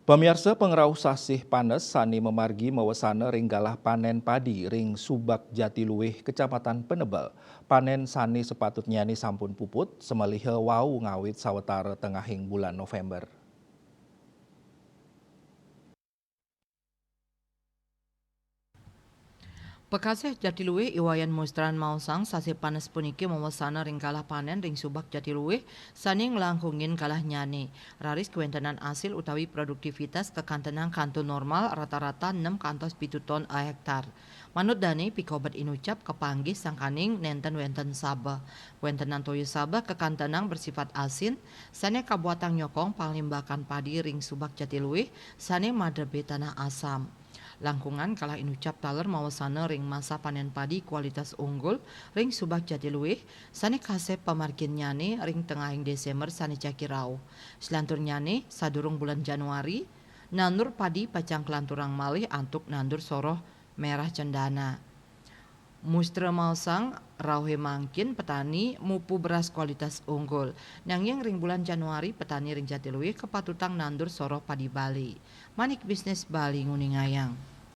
Pemirsa pengrau sasih panes sani memargi mawasana ring galah panen padi ring Subak Jatiluwih Kecamatan Penebel. Panen sani sepatutnya ni sampun puput semaliha wau ngawit sawetara tengahing bulan November. Pekasih Jatiluwih Iwayan Mustran Mausang sasi panes puniki mawasana ring kalah panen ring Subak Jatiluwih sani ngelangkungin kalah nyani. Raris kewentenan asil utawi produktivitas kekantenan kanto normal rata-rata 6 kantos pitu ton a hektar. Manut Dani pikobat inucap kepanggih sangkaning nenten wenten sabah. Wentenan toyo sabah kekantenang bersifat asin sani kabuatan nyokong panglimbakan padi ring Subak Jatiluwih sani madrebe tanah asam. Langkungan kalah inucap taler mawasana ring masa panen padi kualitas unggul ring Subak Jatiluwih sani kasep pamarkin nyane ring tengahing Desember sani cakirau. Selantur nyane sadurung bulan Januari nandur padi pacang kelanturang malih antuk nandur soroh merah cendana. Mustra Mausang rauhe mangkin petani mupu beras kualitas unggul. Nanging ring bulan Januari petani ring Jatiluwih kepatutang nandur soroh padi Bali. Manik bisnis Bali nguning ayang.